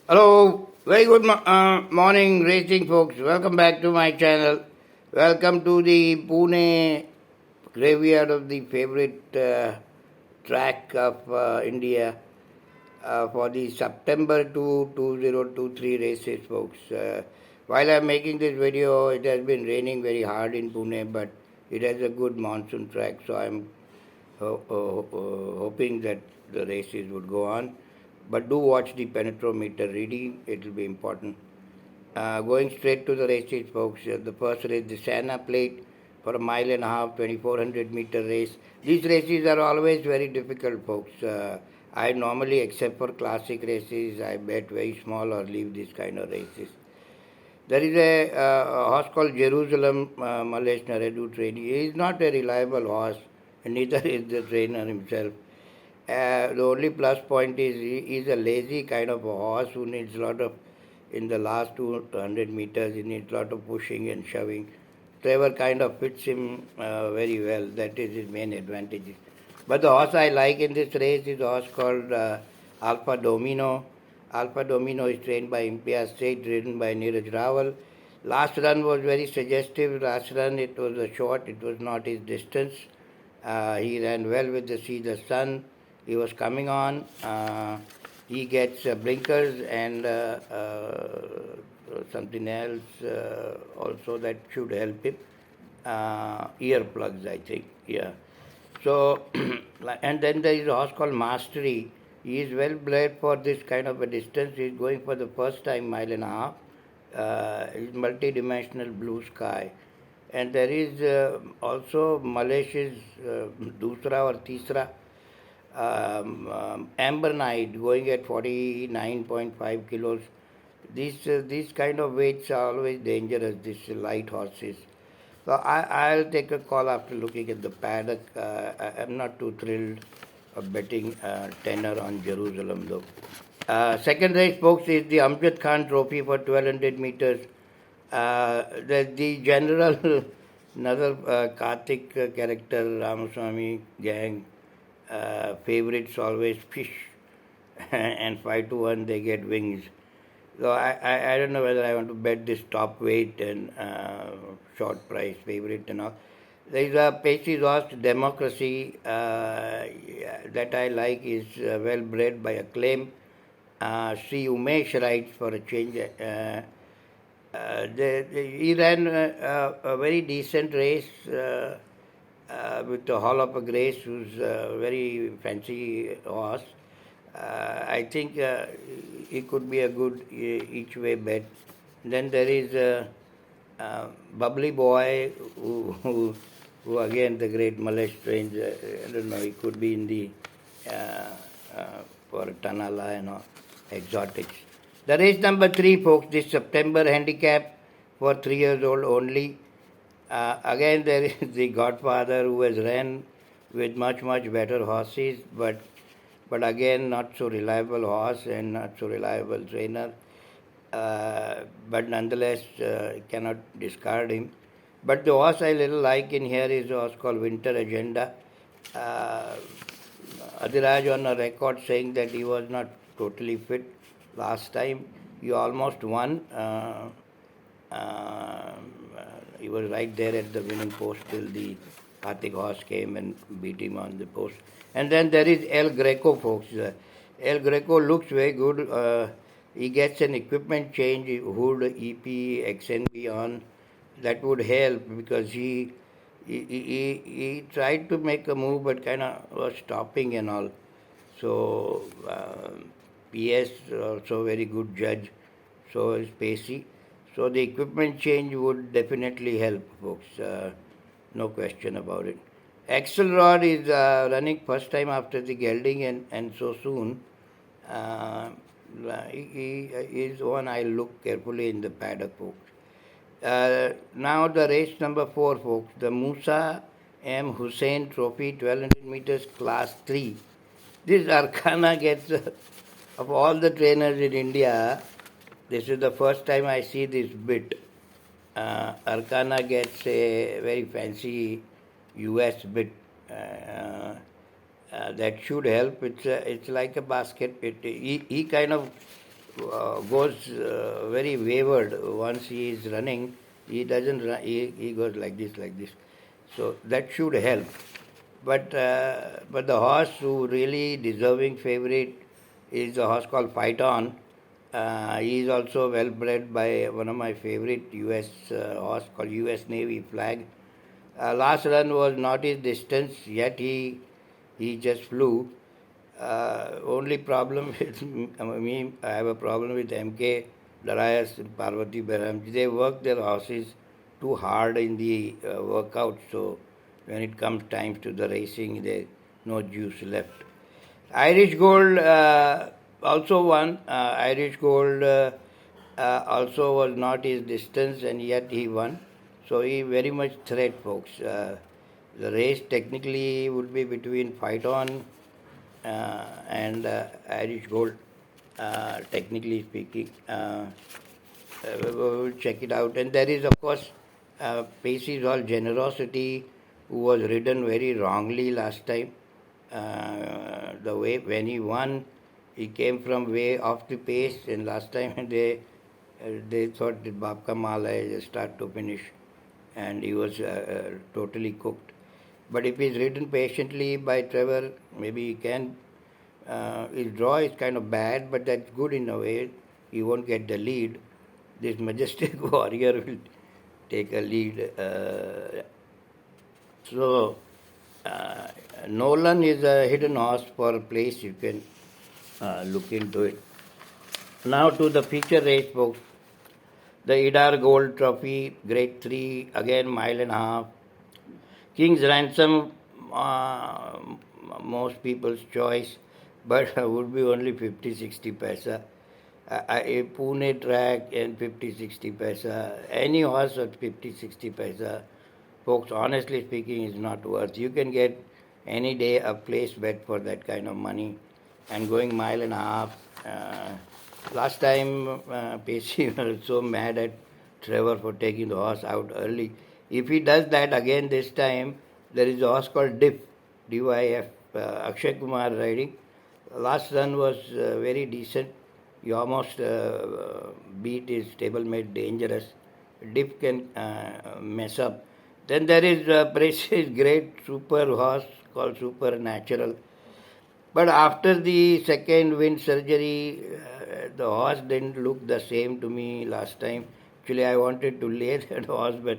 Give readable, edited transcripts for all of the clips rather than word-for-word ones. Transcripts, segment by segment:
Hello, very good morning, racing folks. Welcome back to my channel. Welcome to the Pune graveyard of the favorite track of India for the September 2023 races, folks. While I'm making this video, it has been raining very hard in Pune, but it has a good monsoon track, so I'm hoping that the races would go on. But do watch the penetrometer reading, it will be important. Going straight to the races, folks. The first race, the Santa Plate for a mile and a half, 2400-meter race. These races are always very difficult, folks. I normally, except for classic races, I bet very small or leave this kind of races. There is a horse called Jerusalem Malesh Naredu trainee. He is not a reliable horse, and neither is the trainer himself. The only plus point is he is a lazy kind of a horse who needs a lot of, in the last 200 meters, he needs a lot of pushing and shoving. Trevor kind of fits him very well. That is his main advantage. But the horse I like in this race is a horse called Alpha Domino. Alpha Domino is trained by Imtiaz State, ridden by Neeraj Rawal. Last run was very suggestive. Last run it was a short, it was not his distance. He ran well with the See the Sun. He was coming on. He gets blinkers and something else also that should help him. Earplugs, I think. Yeah. So, and then there is a horse called Mastery. He is well bred for this kind of a distance. He is going for the first time mile and a half. He's multi-dimensional blue sky. And there is also Malaysia's Dusra or Tisra Amber Night going at 49.5 kilos. These kind of weights are always dangerous, these light horses. So I'll take a call after looking at the paddock. I'm not too thrilled of betting tenor on Jerusalem though. Second race, folks, is the Amjad Khan Trophy for 1200 meters. The general, another Karthik character, Ramaswamy gang, favorites always fish and 5 to 1 they get wings. So I don't know whether I want to bet this top weight and short price favorite and all. There is a Pacey horse Democracy that I like, is well bred by Acclaim. Sri Umesh rides for a change. He ran a very decent race with the Hall of a Grace, who's a very fancy horse. I think he could be a good each way bet. Then there is Bubbly Boy, who again the great Malesh trains. I don't know, he could be in the for Tanala and all, exotics. The race number 3, folks, this September handicap for 3 years old only. Again, there is the Godfather who has ran with much better horses, but again not so reliable horse and not so reliable trainer. But nonetheless, cannot discard him. But the horse I little like in here is a horse called Winter Agenda. Adiraj on a record saying that he was not totally fit last time. He almost won. He was right there at the winning post till the Karthik horse came and beat him on the post. And then there is El Greco, folks. El Greco looks very good. He gets an equipment change, hood, EP, XNB on. That would help because he tried to make a move but kind of was stopping and all. So PS also very good judge. So is Pacey. So the equipment change would definitely help, folks. No question about it. Axelrod is running first time after the gelding and so soon. He is one I look carefully in the paddock, folks. Now the race number 4, folks. The Musa M. Hussain Trophy, 1200 meters, class 3. This Arkhana gets, of all the trainers in India, this is the first time I see this bit. Arkhana gets a very fancy US bit. That should help. It's like a basket. He kind of goes very wayward once he is running. He doesn't run, he goes like this, like this. So that should help. But the horse who really deserving favorite is a horse called Fight On. He is also well bred by one of my favorite U.S. Horse called U.S. Navy Flag. Last run was not his distance, yet he just flew. Only problem with me, I have a problem with MK, Darius, and Parvati Behram. They work their horses too hard in the workout, so when it comes time to the racing, there no juice left. Irish Gold also won. Irish Gold also was not his distance, and yet he won. So he very much threat, folks. The race technically would be between Fight On and Irish Gold, technically speaking. We will check it out. And there is, of course, Pacey's all generosity, who was ridden very wrongly last time. The way when he won, he came from way off the pace, and last time they thought that Babka Mala is start to finish, and he was totally cooked. But if he's ridden patiently by Trevor, maybe he can. His draw is kind of bad, but that's good in a way. He won't get the lead. This majestic warrior will take a lead. So, Nolan is a hidden horse for a place. You can look into it. Now to the feature race, folks. The Idar Gold Trophy, Grade 3, again mile and a half. King's Ransom, most people's choice, but would be only 50-60 paisa. A Pune track and 50-60 paisa. Any horse at 50-60 paisa, folks, honestly speaking, is not worth. You can get any day a place bet for that kind of money, and going mile and a half. Last time, Pacey was so mad at Trevor for taking the horse out early. If he does that again this time, there is a horse called DYF, Akshay Kumar riding. Last run was very decent. He almost beat his stablemate Dangerous. Dip can mess up. Then there is Pacey's great super horse called Supernatural. But after the second wind surgery, the horse didn't look the same to me last time. Actually, I wanted to lay that horse, but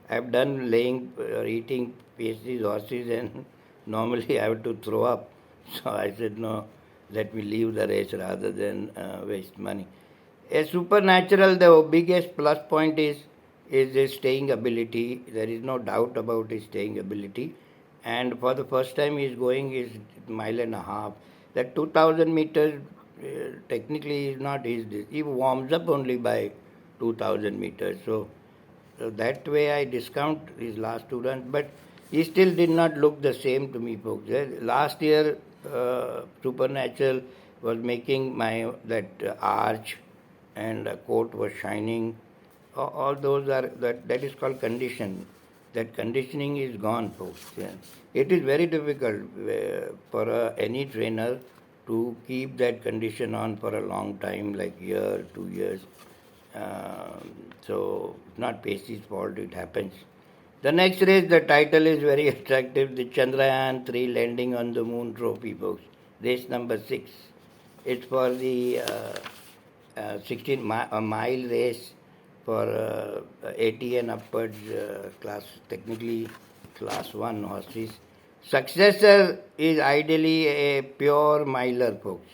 I've done laying or eating Pacey's horses, and normally I have to throw up. So I said, no, let me leave the race rather than waste money. A Supernatural, the biggest plus point is his staying ability. There is no doubt about his staying ability. And for the first time, he's going his mile and a half. That 2,000 meters technically is not his. He warms up only by 2,000 meters. So that way I discount his last two runs. But he still did not look the same to me, folks. Last year, Supernatural was making that arch, and the coat was shining. All those are that is called condition. That conditioning is gone, folks. Yeah. It is very difficult for any trainer to keep that condition on for a long time, like year, 2 years. So it's not Pacey's fault, it happens. The next race, the title is very attractive, the Chandrayaan 3 landing on the moon trophy, folks. Race number 6. It's for the 16 mile race for 80 and upwards class, technically class 1 horses. Successor is ideally a pure miler, folks.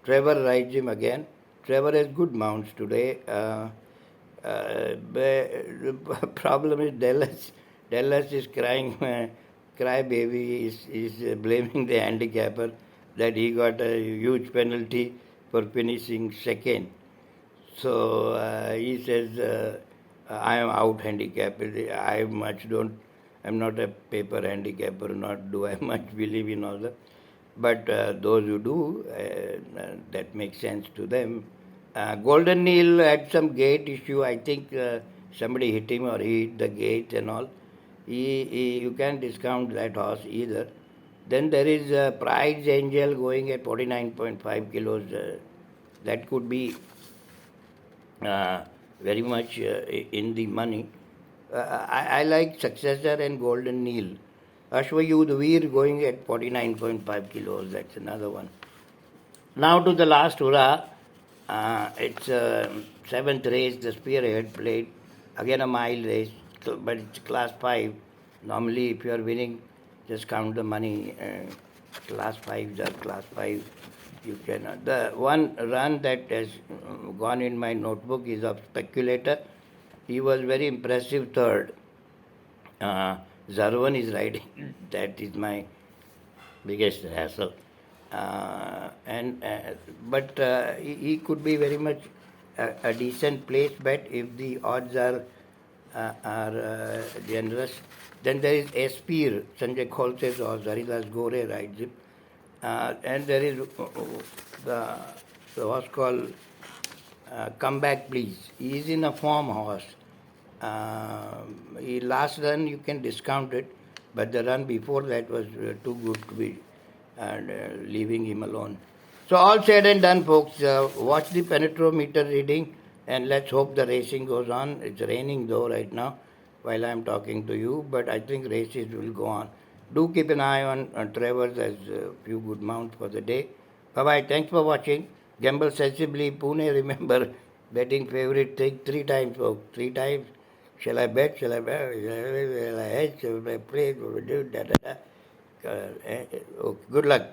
Trevor rides him again. Trevor has good mounts today. The problem is Dallas. Dallas is crying, crybaby is blaming the handicapper that he got a huge penalty for finishing second. So he says, I am out handicapped. I'm not a paper handicapper, not do I much believe in all that. But those who do, that makes sense to them. Golden Neil had some gate issue. I think somebody hit him or he hit the gate and all. You can't discount that horse either. Then there is Pride's Angel going at 49.5 kilos. That could be uh, very much in the money. I like Successor and Golden Neil. Ashwayudh Veer going at 49.5 kilos. That's another one. Now to the last hurrah. It's seventh race. The Spearhead played again a mile race, but it's class five. Normally, if you are winning, just count the money. Class fives are class five. You can. The one run that has gone in my notebook is of Speculator. He was very impressive third. Uh, Zarwan is riding. That is my biggest hassle. And but he could be very much a decent place bet if the odds are generous. Then there is Espir, Sanjay Kholse's horse, Haridas Gore rides him. And there is the, the horse called Come Back Please. He is in a form horse. He last run you can discount it, but the run before that was too good to be and leaving him alone. So all said and done, folks. Watch the penetrometer reading, and let's hope the racing goes on. It's raining though right now, while I'm talking to you, but I think races will go on. Do keep an eye on Trevor. There's a few good mounts for the day. Bye bye. Thanks for watching. Gamble sensibly. Pune. Remember, betting favorite. Take three times, folks. Three times. Shall I bet? Shall I bet? Shall I hedge? Shall I play? Da da da. Okay, good luck.